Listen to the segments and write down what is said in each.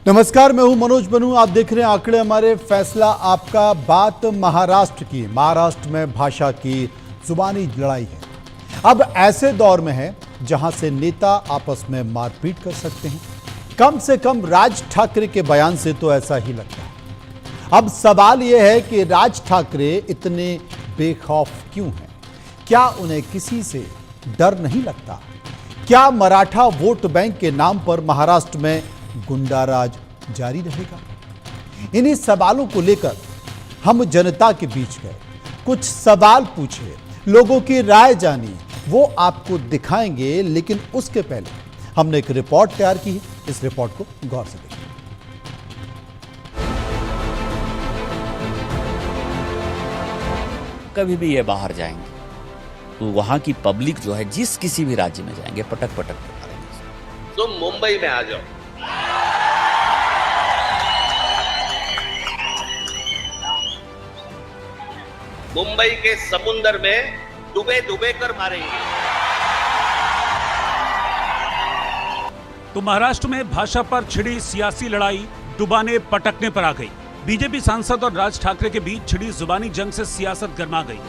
नमस्कार, मैं हूं मनोज बनू। आप देख रहे हैं आंकड़े हमारे, फैसला आपका। बात महाराष्ट्र की। महाराष्ट्र में भाषा की जुबानी लड़ाई है। अब ऐसे दौर में है जहां से नेता आपस में मारपीट कर सकते हैं। कम से कम राज ठाकरे के बयान से तो ऐसा ही लगता है। अब सवाल यह है कि राज ठाकरे इतने बेखौफ क्यों हैं? क्या उन्हें किसी से डर नहीं लगता? क्या मराठा वोट बैंक के नाम पर महाराष्ट्र में गुंडाराज जारी रहेगा? इन्हीं सवालों को लेकर हम जनता के बीच गए, कुछ सवाल पूछे, लोगों की राय जानी, वो आपको दिखाएंगे। लेकिन उसके पहले हमने एक रिपोर्ट तैयार की है, इस रिपोर्ट को गौर से देखिए। कभी भी ये बाहर जाएंगे तो वहां की पब्लिक जो है, जिस किसी भी राज्य में जाएंगे, पटक पटक कर मारेंगे। तुम मुंबई में आ जाओ, मुंबई के समुंदर में डूबे डूबे कर मारेंगे। तो महाराष्ट्र में भाषा पर छिड़ी सियासी लड़ाई डुबाने पटकने पर आ गई। बीजेपी सांसद और राज ठाकरे के बीच छिड़ी जुबानी जंग से सियासत गर्मा गई।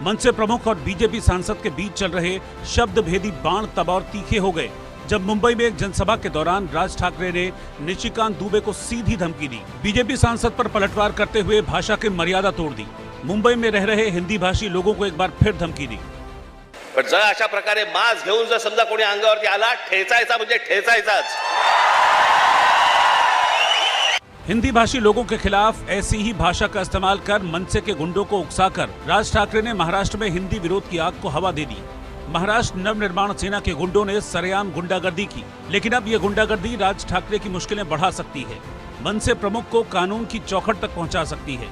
मंच से प्रमुख और बीजेपी सांसद के बीच चल रहे शब्द भेदी बाण तब और तीखे हो गए जब मुंबई में एक जनसभा के दौरान राज ठाकरे ने निशिकांत दुबे को सीधी धमकी दी। बीजेपी सांसद पर पलटवार करते हुए भाषा की मर्यादा तोड़ दी। मुंबई में रह रहे हिंदी भाषी लोगों को एक बार फिर धमकी दी। पण जर अशा प्रकारे मास्क घेऊन जर समजा कोणी अंगावरती आला, ठेचायचा म्हणजे ठेचायचाच। हिंदी भाषी लोगों के खिलाफ ऐसी ही भाषा का इस्तेमाल कर मनसे के गुंडों को उकसाकर राज ठाकरे ने महाराष्ट्र में हिंदी विरोध की आग को हवा दे दी। महाराष्ट्र नवनिर्माण सेना के गुंडों ने सरेआम गुंडागर्दी की, लेकिन अब यह गुंडागर्दी राज ठाकरे की मुश्किलें बढ़ा सकती है, मनसे प्रमुख को कानून की चौखट तक पहुंचा सकती है।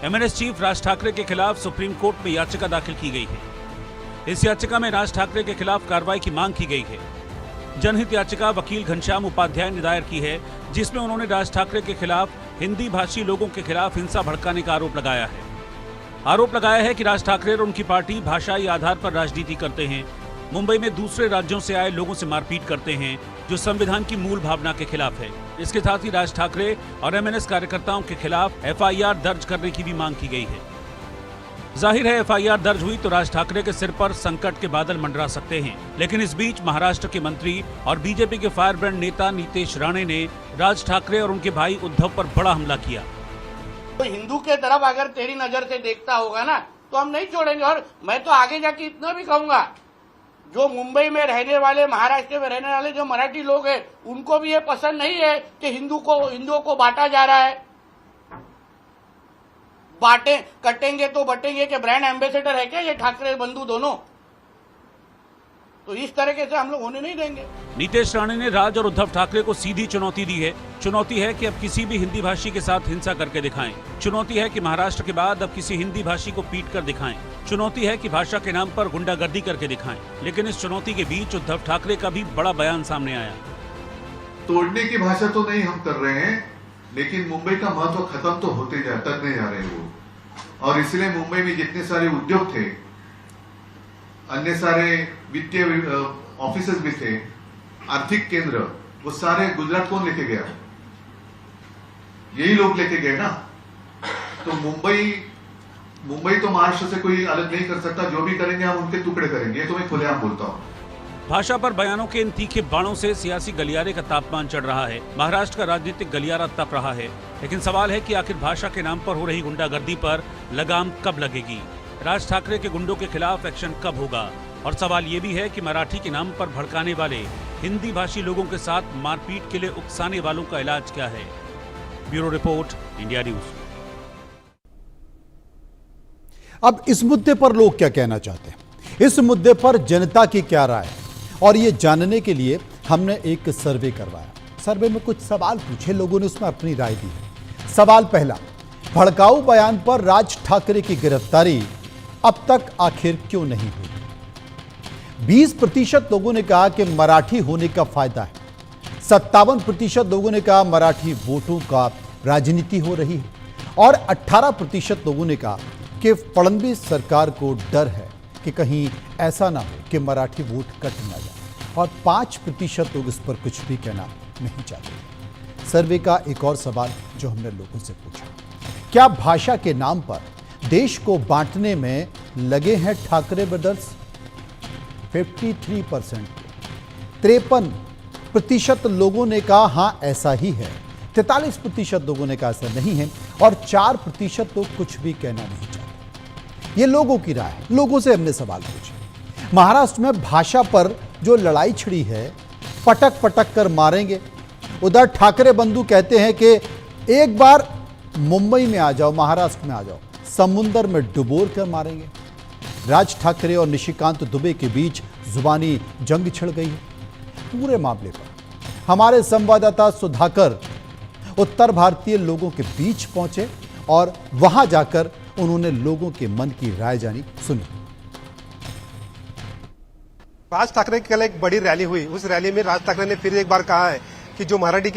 एमएनएस चीफ राज ठाकरे के खिलाफ सुप्रीम कोर्ट में याचिका दाखिल की गई है। इस याचिका में राज ठाकरे के खिलाफ कार्रवाई की मांग की गई है। जनहित याचिका वकील घनश्याम उपाध्याय ने दायर की है, जिसमें उन्होंने राज ठाकरे के खिलाफ हिंदी भाषी लोगों के खिलाफ हिंसा भड़काने का आरोप लगाया है। आरोप लगाया है कि राज ठाकरे और उनकी पार्टी भाषाई आधार पर राजनीति करते हैं, मुंबई में दूसरे राज्यों से आए लोगों से मारपीट करते हैं, जो संविधान की मूल भावना के खिलाफ है। इसके साथ ही राज ठाकरे और एमएनएस कार्यकर्ताओं के खिलाफ एफआईआर दर्ज करने की भी मांग की गई है। जाहिर है, एफआईआर दर्ज हुई तो राज ठाकरे के सिर पर संकट के बादल मंडरा सकते हैं। लेकिन इस बीच महाराष्ट्र के मंत्री और बीजेपी के फायर ब्रांड नेता नीतेश राणे ने राज ठाकरे और उनके भाई उद्धव पर बड़ा हमला किया। तो हिंदू के तरफ अगर तेरी नजर से देखता होगा ना, तो हम नहीं छोड़ेंगे। और मैं तो आगे जाके इतना भी कहूंगा, जो मुंबई में रहने वाले, महाराष्ट्र में रहने वाले जो मराठी लोग हैं, उनको भी ये पसंद नहीं है कि हिंदुओं को बांटा जा रहा है। बांटे कटेंगे तो बटेंगे के ब्रांड एम्बेसडर है क्या ये ठाकरे बंधु दोनों? तो इस तरीके से हम लोग होने नहीं देंगे। नीतेश राणे ने राज और उद्धव ठाकरे को सीधी चुनौती दी है। चुनौती है कि अब किसी भी हिंदी भाषी के साथ हिंसा करके दिखाएं। चुनौती है कि महाराष्ट्र के बाद अब किसी हिंदी भाषी को पीट कर दिखाएं। चुनौती है कि भाषा के नाम पर गुंडागर्दी करके दिखाएं। लेकिन इस चुनौती के बीच उद्धव ठाकरे का भी बड़ा बयान सामने आया। तोड़ने की भाषा तो नहीं हम कर रहे हैं, लेकिन मुंबई का महत्व खत्म तो होते तक नहीं जा रहे वो। और इसलिए मुंबई में जितने सारे उद्योग थे, अन्य सारे वित्तीय ऑफिसेस भी थे, आर्थिक केंद्र, वो सारे गुजरात कौन लेके गया? यही लोग लेके गए ना। तो मुंबई तो महाराष्ट्र से कोई अलग नहीं कर सकता। जो भी करेंगे हम उनके टुकड़े करेंगे, ये तो मैं खुलेआम बोलता हूँ। भाषा पर बयानों के इन तीखे बाणों से सियासी गलियारे का तापमान चढ़ रहा है। महाराष्ट्र का राजनीतिक गलियारा तप रहा है। लेकिन सवाल है कि आखिर भाषा के नाम पर हो रही गुंडागर्दी पर लगाम कब लगेगी? राज ठाकरे के गुंडों के खिलाफ एक्शन कब होगा? और सवाल ये भी है कि मराठी के नाम पर भड़काने वाले हिंदी भाषी लोगों के साथ मारपीट के लिए उकसाने वालों का इलाज क्या है? Bureau report, India news. अब इस मुद्दे पर लोग क्या कहना चाहते हैं, इस मुद्दे पर जनता की क्या राय है, और ये जानने के लिए हमने एक सर्वे करवाया। सर्वे में कुछ सवाल पूछे, लोगों ने उसमें अपनी राय दी है। सवाल पहला, भड़काऊ बयान पर राज ठाकरे की गिरफ्तारी अब तक आखिर क्यों नहीं हुई? 20% लोगों ने कहा कि मराठी होने का फायदा है। 57% लोगों ने कहा मराठी वोटों का राजनीति हो रही है। और 18% लोगों ने कहा कि फडणवीस सरकार को डर है कि कहीं ऐसा ना हो कि मराठी वोट कट ना जाए, और 5% लोग इस पर कुछ भी कहना नहीं चाहते। सर्वे का एक और सवाल जो हमने लोगों से पूछा, क्या भाषा के नाम पर देश को बांटने में लगे हैं ठाकरे ब्रदर्स? 53%, 53% लोगों ने कहा हाँ ऐसा ही है, 43% लोगों ने कहा ऐसा नहीं है, और 4% लोग कुछ भी कहना नहीं चाहते। ये लोगों की राय है, लोगों से हमने सवाल पूछे। महाराष्ट्र में भाषा पर जो लड़ाई छिड़ी है, पटक पटक कर मारेंगे। उधर ठाकरे बंधु कहते हैं कि एक बार मुंबई में आ जाओ, महाराष्ट्र में आ जाओ, समुंदर में डुबोर कर मारेंगे। राज ठाकरे और निशिकांत दुबे के बीच जुबानी जंग छिड़ गई है। पूरे मामले पर हमारे संवाददाता सुधाकर उत्तर भारतीय लोगों के बीच पहुंचे और वहां जाकर उन्होंने लोगों के मन की राय जानी, सुनी। राज ठाकरे की कल एक बड़ी रैली हुई। उस रैली में राज ठाकरे ने फिर एक बार कहा है कि जो मराठी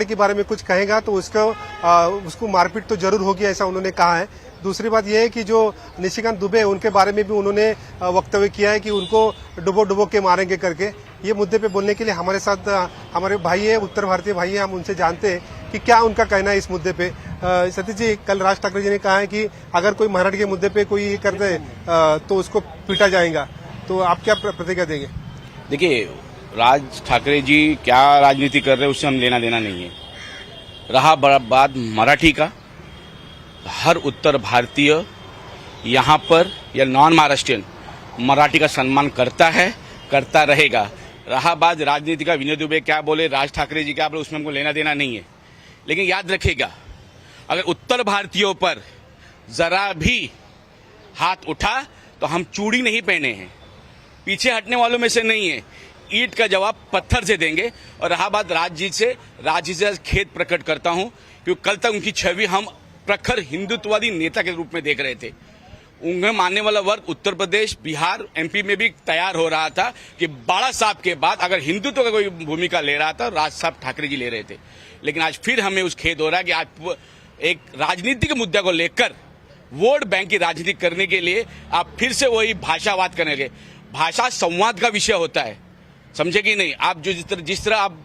के बारे में कुछ कहेगा तो उसको मारपीट तो जरूर होगी, ऐसा उन्होंने कहा है। दूसरी बात यह है कि जो निशिकांत दुबे उनके बारे में भी उन्होंने वक्तव्य किया है कि उनको डुबो डुबो के मारेंगे करके। ये मुद्दे पे बोलने के लिए हमारे साथ हमारे भाई है, उत्तर भारतीय भाई है, हम उनसे जानते हैं कि क्या उनका कहना है इस मुद्दे पे। सतीश जी, कल राज ठाकरे जी ने कहा है कि अगर कोई मराठी के मुद्दे पे कोई ये कर दे तो उसको पीटा जाएगा, तो आप क्या प्रतिक्रिया देंगे? देखिए, राज ठाकरे जी क्या राजनीति कर रहे हैं उससे हम लेना देना नहीं है। रहा बात मराठी का, हर उत्तर भारतीय यहाँ पर या नॉन महाराष्ट्रियन मराठी का सम्मान करता है, करता रहेगा। रहा बात राजनीति का, विनय दुबे क्या बोले, राज ठाकरे जी क्या बोले, उसमें हमको लेना देना नहीं है। लेकिन याद रखिएगा, अगर उत्तर भारतीयों पर जरा भी हाथ उठा तो हम चूड़ी नहीं पहने हैं, पीछे हटने वालों में से नहीं है। ईंट का जवाब पत्थर से देंगे। और रहा बात राजजी से खेद प्रकट करता हूं, क्योंकि कल तक उनकी छवि हम प्रखर हिंदुत्ववादी नेता के रूप में देख रहे थे। उन्हें मानने वाला वर्ग उत्तर प्रदेश, बिहार, एमपी में भी तैयार हो रहा था कि बाला साहब के बाद अगर हिंदुत्व का कोई भूमिका ले रहा था, राज साहब ठाकरे जी ले रहे थे। लेकिन आज फिर हमें उस खेद हो रहा है कि आज एक राजनीतिक मुद्दे को लेकर वोट बैंक की राजनीति करने के लिए आप फिर से वही भाषावाद करेंगे। भाषा संवाद का विषय होता है, समझे कि नहीं? आप जो जिस तरह आप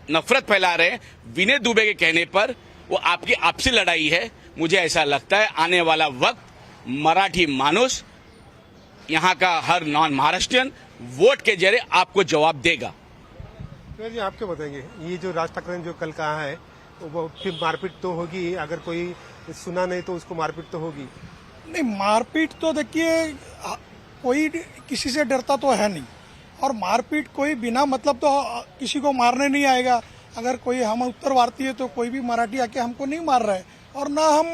नफरत फैला रहे हैं विनय दुबे के कहने पर, वो आपकी आपसी लड़ाई है। मुझे ऐसा लगता है आने वाला वक्त मराठी मानुस, यहाँ का हर नॉन महाराष्ट्रियन वोट के जरिए आपको जवाब देगा। जी, आप क्या बताएंगे? ये जो राज ठाकरे ने जो कल कहा है, वो फिर मारपीट तो होगी, अगर कोई सुना नहीं तो उसको मारपीट तो होगी। नहीं, मारपीट तो देखिए कोई किसी से डरता तो है नहीं, और मारपीट कोई बिना मतलब तो किसी को मारने नहीं आएगा। अगर कोई हम उत्तर भारतीय तो कोई भी मराठी आके हमको नहीं मार रहा है, और ना हम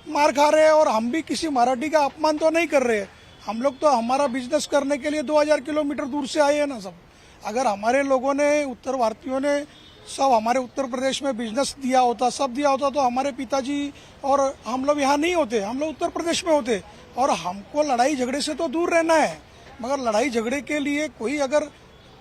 मार खा रहे हैं, और हम भी किसी मराठी का अपमान तो नहीं कर रहे हैं। हम लोग तो हमारा बिजनेस करने के लिए 2000 किलोमीटर दूर से आए हैं ना सब। अगर हमारे लोगों ने, उत्तर भारतीयों ने सब हमारे उत्तर प्रदेश में बिजनेस दिया होता, सब दिया होता, तो हमारे पिताजी और हम लोग यहाँ नहीं होते, हम लोग उत्तर प्रदेश में होते। और हमको लड़ाई झगड़े से तो दूर रहना है, मगर लड़ाई झगड़े के लिए कोई अगर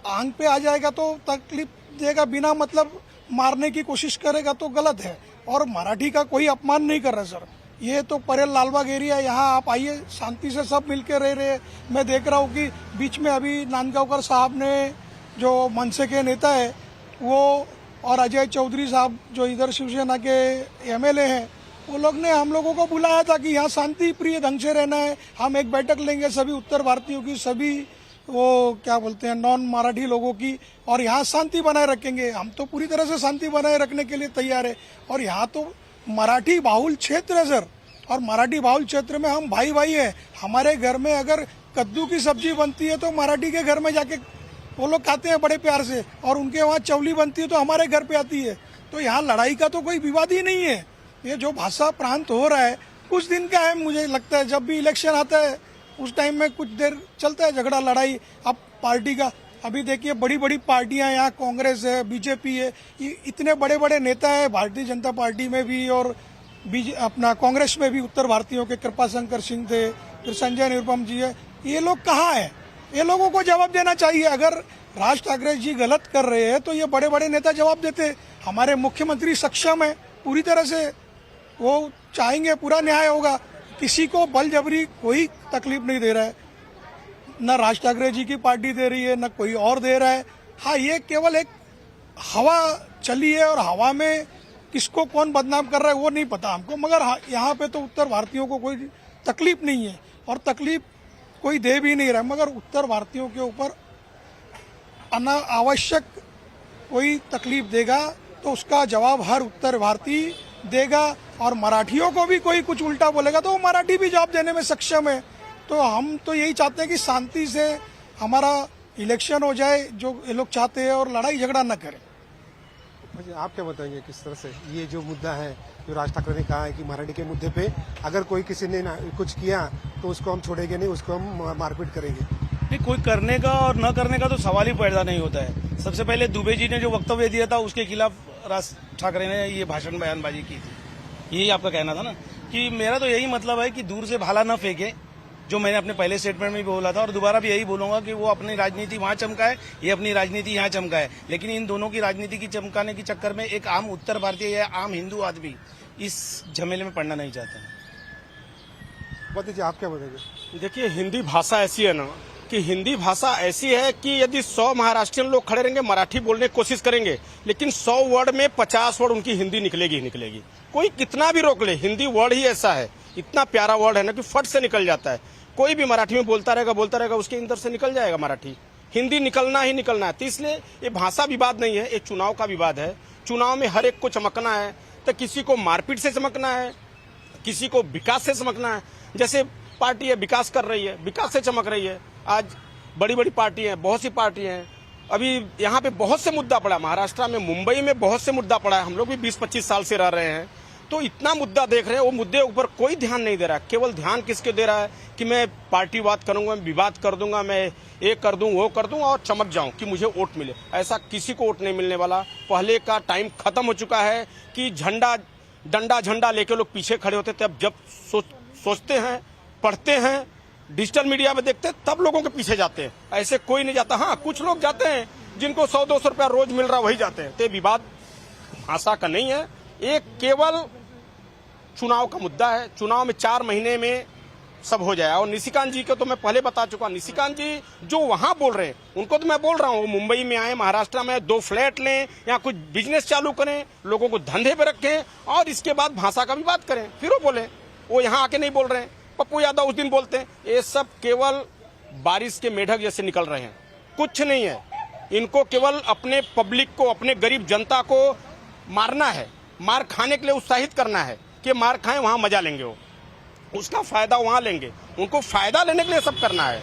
आंग पे आ जाएगा तो तकलीफ देगा, बिना मतलब मारने की कोशिश करेगा तो गलत है। और मराठी का कोई अपमान नहीं कर रहा सर। ये तो परेल लालबाग एरिया, यहाँ आप आइए, शांति से सब मिलकर रह रहे। मैं देख रहा हूँ कि बीच में अभी नांदगांवकर साहब ने, जो मनसे के नेता है वो, और अजय चौधरी साहब जो इधर शिवसेना के एमएलए हैं, वो लोग ने हम लोगों को बुलाया था कि यहाँ शांति प्रिय ढंग से रहना है। हम एक बैठक लेंगे सभी उत्तर भारतीयों की, सभी वो क्या बोलते हैं नॉन मराठी लोगों की, और यहाँ शांति बनाए रखेंगे। हम तो पूरी तरह से शांति बनाए रखने के लिए तैयार है। और यहाँ तो मराठी बाहुल क्षेत्र है सर, और मराठी बाहुल क्षेत्र में हम भाई भाई है। हमारे घर में अगर कद्दू की सब्जी बनती है तो मराठी के घर में जाके वो लोग खाते हैं बड़े प्यार से, और उनके वहाँ चवली बनती है तो हमारे घर पे आती है। तो यहाँ लड़ाई का तो कोई विवाद ही नहीं है। ये जो भाषा प्रांत हो रहा है कुछ दिन का है, मुझे लगता है जब भी इलेक्शन आता है उस टाइम में कुछ देर चलता है झगड़ा लड़ाई। अब पार्टी का अभी देखिए, बड़ी बड़ी पार्टियां यहाँ, कांग्रेस है, बीजेपी है, ये इतने बड़े बड़े नेता है भारतीय जनता पार्टी में भी और अपना कांग्रेस में भी। उत्तर भारतीयों के कृपाशंकर सिंह थे, फिर संजय निरुपम जी है। ये लोग कहाँ है? ये लोगों को जवाब देना चाहिए। अगर राज ठाकरे जी गलत कर रहे हैं तो ये बड़े बड़े नेता जवाब देते। हमारे मुख्यमंत्री सक्षम है पूरी तरह से, वो चाहेंगे पूरा न्याय होगा, किसी को बल जबरी कोई तकलीफ नहीं दे रहा है। न राज ठाकरे जी की पार्टी दे रही है, न कोई और दे रहा है। हाँ, ये केवल एक हवा चली है और हवा में किसको कौन बदनाम कर रहा है वो नहीं पता हमको, मगर हाँ, यहाँ पे तो उत्तर भारतीयों को कोई तकलीफ नहीं है और तकलीफ कोई दे भी नहीं रहा, मगर उत्तर भारतीयों के ऊपर अनावश्यक कोई तकलीफ देगा तो उसका जवाब हर उत्तर भारतीय देगा, और मराठियों को भी कोई कुछ उल्टा बोलेगा तो वो मराठी भी जवाब देने में सक्षम है। तो हम तो यही चाहते हैं कि शांति से हमारा इलेक्शन हो जाए जो ये लोग चाहते हैं, और लड़ाई झगड़ा न करें। आप क्या बताएंगे किस तरह से ये जो मुद्दा है जो राज ठाकरे ने कहा है कि मराठी के मुद्दे पे अगर कोई किसी ने कुछ किया तो उसको हम छोड़ेंगे नहीं, उसको हम मारपीट करेंगे? नहीं, कोई करने का और न करने का तो सवाल ही पैदा नहीं होता है। सबसे पहले दुबे जी ने जो वक्तव्य दिया था उसके खिलाफ राज ठाकरे ने ये भाषण बयानबाजी की थी। यही आपका कहना था ना कि मेरा तो यही मतलब है कि दूर से भाला न फेंके, जो मैंने अपने पहले स्टेटमेंट में भी बोला था और दोबारा भी यही बोलूंगा कि वो अपनी राजनीति वहां चमकाए, ये अपनी राजनीति यहाँ चमकाए, लेकिन इन दोनों की राजनीति की चमकाने के चक्कर में एक आम उत्तर भारतीय या आम हिंदू आदमी इस झमेले में पड़ना नहीं चाहता है। बताइए, आप क्या बताएंगे? देखिए, हिंदी भाषा ऐसी है ना कि हिंदी भाषा ऐसी है कि यदि 100 महाराष्ट्रियन लोग खड़े रहेंगे मराठी बोलने की कोशिश करेंगे, लेकिन 100 वर्ड में 50 वर्ड उनकी हिंदी निकलेगी ही निकलेगी। कोई कितना भी रोक ले, हिंदी वर्ड ही ऐसा है, इतना प्यारा वर्ड है ना कि फट से निकल जाता है। कोई भी मराठी में बोलता रहेगा उसके अंदर से निकल जाएगा मराठी। हिंदी निकलना ही निकलना है। तो इसलिए ये भाषा विवाद नहीं है, ये चुनाव का विवाद है। चुनाव में हर एक को चमकना है, तो किसी को मारपीट से चमकना है, किसी को विकास से चमकना है। जैसे पार्टी है विकास कर रही है, विकास से चमक रही है। आज बड़ी बड़ी पार्टी है, बहुत सी पार्टी हैं। अभी यहाँ पे बहुत से मुद्दा पड़ा, महाराष्ट्र में, मुंबई में बहुत से मुद्दा पड़ा है। हम लोग भी 20-25 साल से रह रहे हैं, तो इतना मुद्दा देख रहे हैं, वो मुद्दे ऊपर कोई ध्यान नहीं दे रहा है। केवल ध्यान किसके दे रहा है कि मैं पार्टीवाद करूंगा, विवाद कर दूंगा, मैं ये कर दूं, वो कर दूं और चमक जाऊं कि मुझे वोट मिले। ऐसा किसी को वोट नहीं मिलने वाला। पहले का टाइम खत्म हो चुका है कि डंडा झंडा लेके लोग पीछे खड़े होते थे। अब जब सोचते हैं, पढ़ते हैं, डिजिटल मीडिया में देखते हैं, तब लोगों के पीछे जाते हैं। ऐसे कोई नहीं जाता। हाँ, कुछ लोग जाते हैं जिनको 100-200 रुपया रोज मिल रहा, वही जाते हैं। तो विवाद भाषा का नहीं है, एक केवल चुनाव का मुद्दा है। चुनाव में 4 महीने में सब हो जाए। और निशिकांत जी को तो मैं पहले बता चुका। निशिकांत जी जो वहां बोल रहे हैं उनको तो मैं बोल रहा हूँ, वो मुंबई में आए, महाराष्ट्र में 2 फ्लैट लें, या कुछ बिजनेस चालू करें, लोगों को धंधे पे रखें और इसके बाद भाषा का भी बात करें, फिर वो बोले। वो यहाँ आके नहीं बोल रहे हैं। पप्पू यादव उस दिन बोलते हैं। ये सब केवल बारिश के मेढक जैसे निकल रहे हैं, कुछ नहीं है। इनको केवल अपने पब्लिक को, अपने गरीब जनता को मारना है, मार खाने के लिए उत्साहित करना है कि मार खाएं, वहां मजा लेंगे, वो उसका फायदा वहां लेंगे। उनको फायदा लेने के लिए सब करना है।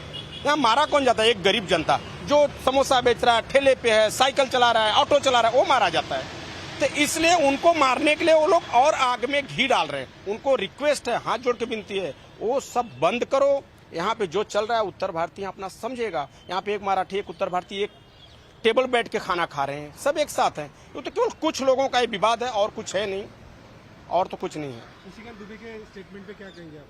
यहाँ मारा कौन जाता है? एक गरीब जनता जो समोसा बेच रहा है, ठेले पे है, साइकिल चला रहा है, ऑटो चला रहा है, वो मारा जाता है। तो इसलिए उनको मारने के लिए वो लोग और आग में घी डाल रहे हैं। उनको रिक्वेस्ट है, हाथ जोड़ के विनती है, वो सब बंद करो। यहाँ पे जो चल रहा है उत्तर भारतीय अपना समझेगा। यहाँ पे एक मराठी, एक उत्तर भारतीय, एक टेबल बैठ के खाना खा रहे हैं, सब एक साथ हैं। ये तो केवल कुछ लोगों का ये विवाद है और कुछ है नहीं, और तो कुछ नहीं है। निशिकांत दुबे के स्टेटमेंट पे क्या कहेंगे आप?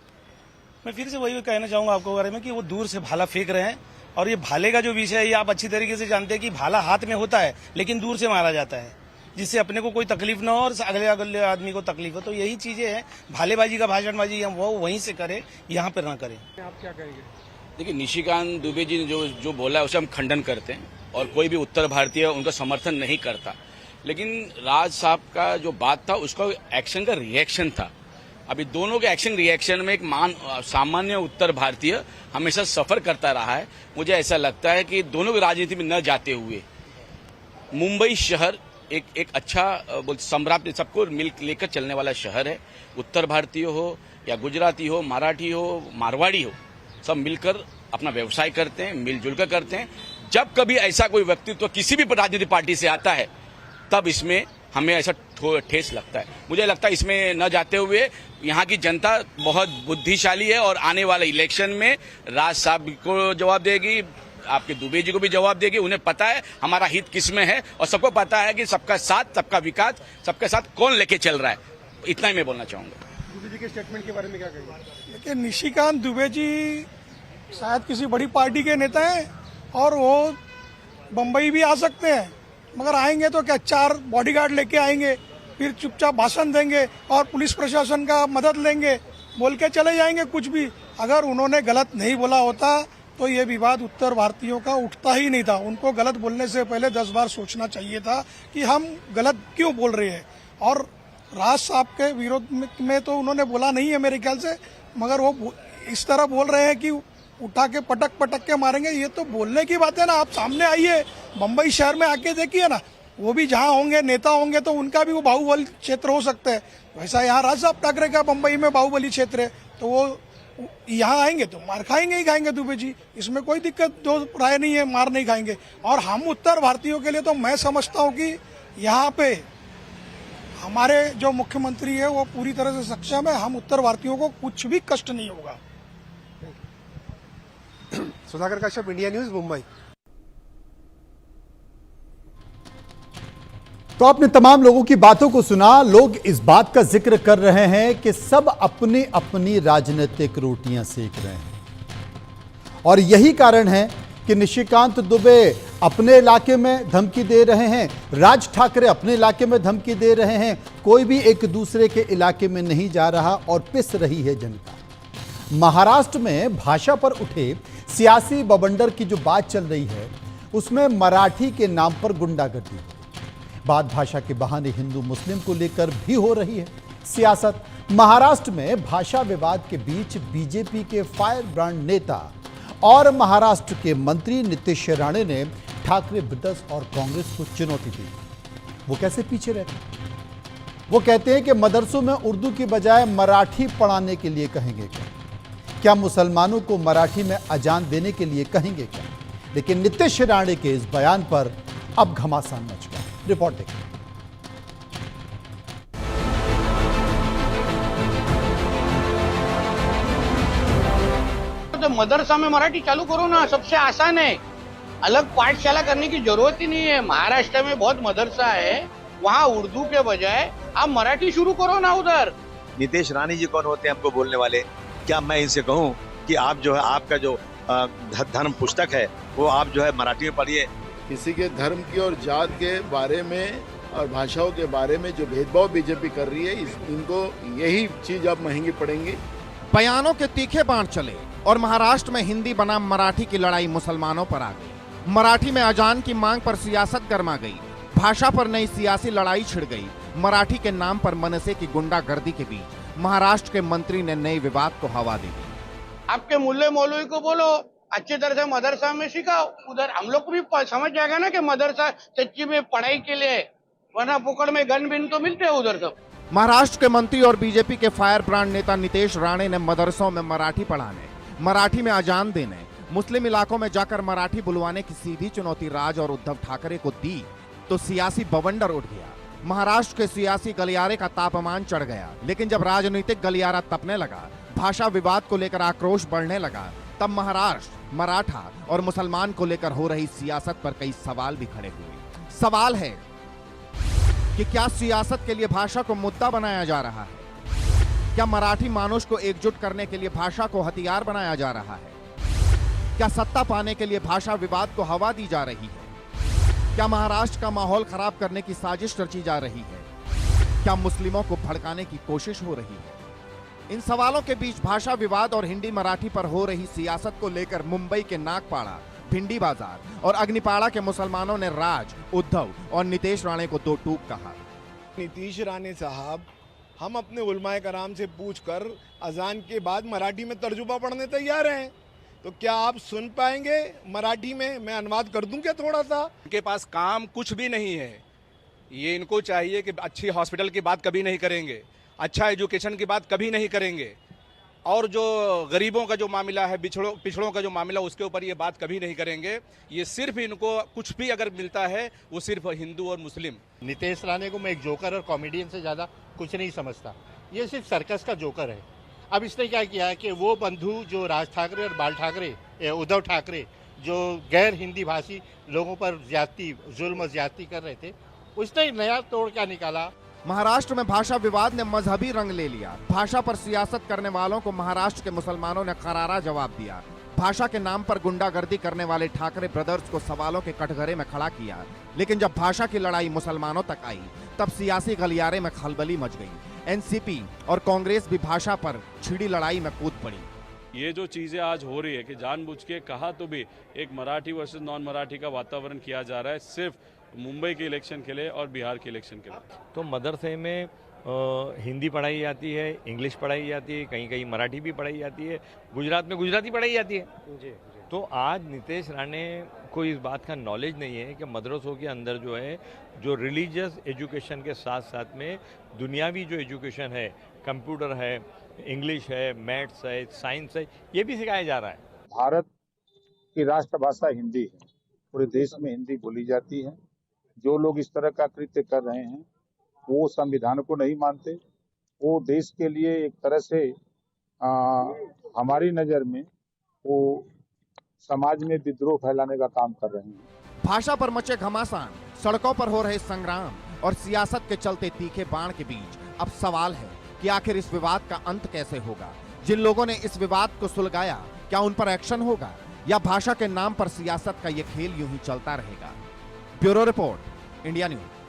मैं फिर से वही कहना चाहूंगा आपको बारे में कि वो दूर से भाला फेंक रहे हैं, और ये भाले का जो विषय है ये आप अच्छी तरीके से जानते हैं कि भाला हाथ में होता है लेकिन दूर से मारा जाता है, जिससे अपने को कोई तकलीफ ना हो और अगले आदमी को तकलीफ हो। तो यही चीजें हैं। भालेबाजी का भाषणबाजी हम वो वहीं से करें, यहाँ पर ना करें। आप क्या कहेंगे? देखिए, निशिकांत दुबे जी ने जो बोला है उसे हम खंडन करते हैं और कोई भी उत्तर भारतीय उनका समर्थन नहीं करता। लेकिन राज साहब का जो बात था उसका एक्शन का रिएक्शन था। अभी दोनों के एक्शन रिएक्शन में एक सामान्य उत्तर भारतीय हमेशा सफर करता रहा है। मुझे ऐसा लगता है कि दोनों की राजनीति में न जाते हुए मुंबई शहर एक अच्छा सम्राट सबको मिल लेकर चलने वाला शहर है। उत्तर भारतीय हो या गुजराती हो, मराठी हो, मारवाड़ी हो, सब मिलकर अपना व्यवसाय करते हैं, मिलजुल कर करते हैं। जब कभी ऐसा कोई व्यक्तित्व किसी भी राजनीतिक पार्टी से आता है तब इसमें हमें ऐसा ठेस लगता है। मुझे लगता है इसमें न जाते हुए यहाँ की जनता बहुत बुद्धिशाली है और आने वाले इलेक्शन में राज साहब को जवाब देगी, आपके दुबे जी को भी जवाब देगी। उन्हें पता है हमारा हित किस में है और सबको पता है कि सबका साथ, सबका विकास, सबके साथ कौन लेके चल रहा है। इतना ही मैं बोलना चाहूंगा। दुबे जी के स्टेटमेंट के बारे में क्या कहेंगे? देखिए, निशिकांत दुबे जी शायद किसी बड़ी पार्टी के नेता हैं और वो बम्बई भी आ सकते हैं, मगर आएंगे तो क्या 4 बॉडीगार्ड लेके आएंगे, फिर चुपचाप भाषण देंगे और पुलिस प्रशासन का मदद लेंगे, बोल के चले जाएंगे कुछ भी। अगर उन्होंने गलत नहीं बोला होता तो ये विवाद उत्तर भारतीयों का उठता ही नहीं था। उनको गलत बोलने से पहले 10 बार सोचना चाहिए था कि हम गलत क्यों बोल रहे हैं। और राज साहब के विरोध में तो उन्होंने बोला नहीं है मेरे ख्याल से, मगर वो इस तरह बोल रहे हैं कि उठा के पटक पटक के मारेंगे। ये तो बोलने की बात है ना, आप सामने आइए, मुंबई शहर में आके देखिए ना, वो भी जहाँ होंगे नेता होंगे तो उनका भी वो बाहुबली क्षेत्र हो सकता है। वैसा यहाँ राज साहब ठाकरे का मुंबई में बाहुबली क्षेत्र है, तो वो यहाँ आएंगे तो मार खाएंगे ही खाएंगे दुबे जी, इसमें कोई दिक्कत दो राय नहीं है, मार नहीं खाएंगे। और हम उत्तर भारतीयों के लिए तो मैं समझता हूँ कि यहाँ पे हमारे जो मुख्यमंत्री है वो पूरी तरह से सक्षम है, हम उत्तर भारतीयों को कुछ भी कष्ट नहीं होगा। Sudhakar Kashyap, India news, Mumbai. तो आपने तमाम लोगों की बातों को सुना। लोग इस बात का जिक्र कर रहे हैं कि सब अपनी अपनी राजनीतिक रोटियां सेक रहे हैं और यही कारण है कि निशिकांत दुबे अपने इलाके में धमकी दे रहे हैं, राज ठाकरे अपने इलाके में धमकी दे रहे हैं, कोई भी एक दूसरे के इलाके में नहीं जा रहा और पिस रही है जनता। महाराष्ट्र में भाषा पर उठे सियासी बवंडर की जो बात चल रही है उसमें मराठी के नाम पर गुंडागर्दी, बात भाषा के बहाने हिंदू मुस्लिम को लेकर भी हो रही है सियासत। महाराष्ट्र में भाषा विवाद के बीच बीजेपी के फायर ब्रांड नेता और महाराष्ट्र के मंत्री नीतीश राणे ने ठाकरे ब्रदर्स और कांग्रेस को चुनौती दी। वो कैसे पीछे रहते हैं? वो कहते हैं कि मदरसों में उर्दू की बजाय मराठी पढ़ाने के लिए कहेंगे क्या मुसलमानों को मराठी में अजान देने के लिए कहेंगे क्या? लेकिन नीतीश राणे के इस बयान पर अब घमासान मच गया। रिपोर्ट देखिए। तो मदरसा में मराठी चालू करो ना, सबसे आसान है। अलग पाठशाला करने की जरूरत ही नहीं है। महाराष्ट्र में बहुत मदरसा है, वहाँ उर्दू के बजाय आप मराठी शुरू करो ना उधर। नीतीश राणे जी कौन होते हैं हमको बोलने वाले? क्या मैं इनसे कहूँ कि आप जो है आपका जो धर्म पुस्तक है वो आप जो है मराठी में पढ़िए। किसी के धर्म की और जात के बारे में और भाषाओं के बारे में जो भेदभाव बीजेपी कर रही है, इनको यही चीज अब महंगी पड़ेंगी। बयानों के तीखे बाण चले और महाराष्ट्र में हिंदी बनाम मराठी की लड़ाई मुसलमानों पर आ गई। मराठी में अजान की मांग पर सियासत गर्मा गई, भाषा पर नई सियासी लड़ाई छिड़ गई। मराठी के नाम पर मनसे की गुंडागर्दी के बीच महाराष्ट्र के मंत्री ने नए विवाद को हवा दे दी। आपके मुल्ले मौलवी को बोलो अच्छी तरह से मदरसा में सिखाओ, उधर हम लोग को भी समझ जाएगा ना कि मदरसा सच्ची में पढ़ाई के लिए, वरना पुकड़ में गन बिन तो मिलते हैं उधर सब। महाराष्ट्र के मंत्री और बीजेपी के फायर ब्रांड नेता नीतीश राणे ने मदरसों में मराठी पढ़ाने, मराठी में अजान देने, मुस्लिम इलाकों में जाकर मराठी बुलवाने की सीधी चुनौती राज और उद्धव ठाकरे को दी तो सियासी बवंडर उठ गया। महाराष्ट्र के सियासी गलियारे का तापमान चढ़ गया। लेकिन जब राजनीतिक गलियारा तपने लगा, भाषा विवाद को लेकर आक्रोश बढ़ने लगा, तब महाराष्ट्र, मराठा और मुसलमान को लेकर हो रही सियासत पर कई सवाल भी खड़े हुए। सवाल है कि क्या सियासत के लिए भाषा को मुद्दा बनाया जा रहा है? क्या मराठी मानुष को एकजुट करने के लिए भाषा को हथियार बनाया जा रहा है? क्या सत्ता पाने के लिए भाषा विवाद को हवा दी जा रही है? क्या महाराष्ट्र का माहौल खराब करने की साजिश रची जा रही है? क्या मुस्लिमों को भड़काने की कोशिश हो रही है? इन सवालों के बीच भाषा विवाद और हिंदी मराठी पर हो रही सियासत को लेकर मुंबई के नागपाड़ा, भिंडी बाजार और अग्निपाड़ा के मुसलमानों ने राज, उद्धव और नीतीश राणे को दो टूक कहा। नीतीश राणे साहब, हम अपने उलमाए कराम से पूछकर अजान के बाद मराठी में तर्जुमा पढ़ने तैयार हैं, तो क्या आप सुन पाएंगे मराठी में? मैं अनुवाद कर दूं क्या थोड़ा सा? इनके पास काम कुछ भी नहीं है। ये इनको चाहिए कि अच्छी हॉस्पिटल की बात कभी नहीं करेंगे, अच्छा एजुकेशन की बात कभी नहीं करेंगे, और जो गरीबों का जो मामला है, पिछड़ों का जो मामला, उसके ऊपर ये बात कभी नहीं करेंगे। ये सिर्फ इनको कुछ भी अगर मिलता है वो सिर्फ हिंदू और मुस्लिम। नीतीश राणे को मैं एक जोकर और कॉमेडियन से ज्यादा कुछ नहीं समझता। ये सिर्फ सर्कस का जोकर है। अब इसने क्या किया है कि वो बंधु जो राज ठाकरे और बाल ठाकरे, उद्धव ठाकरे, जो गैर हिंदी भाषी लोगों पर ज्यादती, जुल्म ज्यादती कर रहे थे, उसने नया तोड़ क्या निकाला। महाराष्ट्र में भाषा विवाद ने मजहबी रंग ले लिया। भाषा पर सियासत करने वालों को महाराष्ट्र के मुसलमानों ने करारा जवाब दिया। भाषा के नाम पर गुंडागर्दी करने वाले ठाकरे ब्रदर्स को सवालों के कटघरे में खड़ा किया। लेकिन जब भाषा की लड़ाई मुसलमानों तक आई, तब सियासी गलियारे में खलबली मच गई। एनसीपी और कांग्रेस भी भाषा पर छिड़ी लड़ाई में कूद पड़ी। ये जो चीज़ें आज हो रही है कि जानबूझ के कहा तो भी एक मराठी वर्सेस नॉन मराठी का वातावरण किया जा रहा है सिर्फ मुंबई के इलेक्शन के लिए और बिहार के इलेक्शन के लिए। तो मदरसे में हिंदी पढ़ाई जाती है, इंग्लिश पढ़ाई जाती है, कहीं कहीं मराठी भी पढ़ाई जाती है, गुजरात में गुजराती पढ़ाई जाती है। जी। तो आज नीतीश राणे को इस बात का नॉलेज नहीं है कि मदरसों के अंदर जो है जो रिलीजियस एजुकेशन के साथ साथ में दुनियावी जो एजुकेशन है, कंप्यूटर है, इंग्लिश है, मैथ्स है, साइंस है, ये भी सिखाया जा रहा है। भारत की राष्ट्रभाषा हिंदी है, पूरे देश में हिंदी बोली जाती है। जो लोग इस तरह का कृत्य कर रहे हैं वो संविधान को नहीं मानते, वो देश के लिए एक तरह से हमारी नज़र में वो समाज में विद्रोह फैलाने का काम कर रहे हैं। भाषा पर मचे घमासान, सड़कों पर हो रहे संग्राम और सियासत के चलते तीखे बाण के बीच अब सवाल है कि आखिर इस विवाद का अंत कैसे होगा। जिन लोगों ने इस विवाद को सुलगाया, क्या उन पर एक्शन होगा या भाषा के नाम पर सियासत का यह खेल यूं ही चलता रहेगा। Bureau report, India news.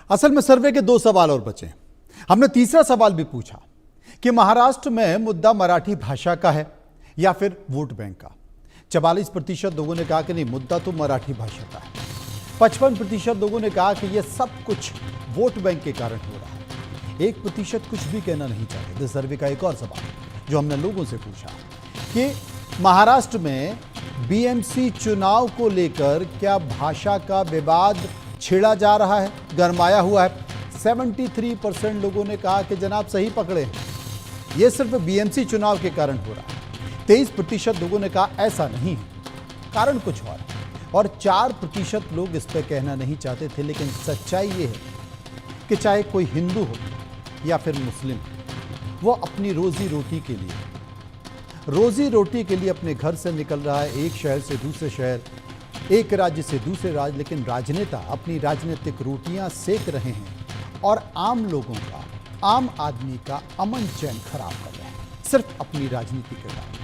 असल में सर्वे के 2 सवाल और बचे। हमने तीसरा सवाल भी पूछा कि महाराष्ट्र में मुद्दा मराठी भाषा का है या फिर वोट बैंक का। 44% लोगों ने कहा कि नहीं, मुद्दा तो मराठी भाषा का है। 55% लोगों ने कहा कि यह सब कुछ वोट बैंक के कारण हो रहा है। 1% कुछ भी कहना नहीं चाहते। इस सर्वे का एक और सवाल जो हमने लोगों से पूछा कि महाराष्ट्र में बीएमसी चुनाव को लेकर क्या भाषा का विवाद छेड़ा जा रहा है, गरमाया हुआ है। 73% लोगों ने कहा कि जनाब सही पकड़े हैं, यह सिर्फ बीएमसी चुनाव के कारण हो रहा है। 23% लोगों ने कहा ऐसा नहीं है, कारण कुछ और है। और 4% लोग इस पर कहना नहीं चाहते थे। लेकिन सच्चाई ये है कि चाहे कोई हिंदू हो या फिर मुस्लिम, वो अपनी रोजी रोटी के लिए अपने घर से निकल रहा है, एक शहर से दूसरे शहर, एक राज्य से दूसरे राज्य, लेकिन राजनेता अपनी राजनीतिक रोटियां सेक रहे हैं और आम लोगों का, आम आदमी का अमन चैन खराब कर रहे हैं सिर्फ अपनी राजनीति के कारण।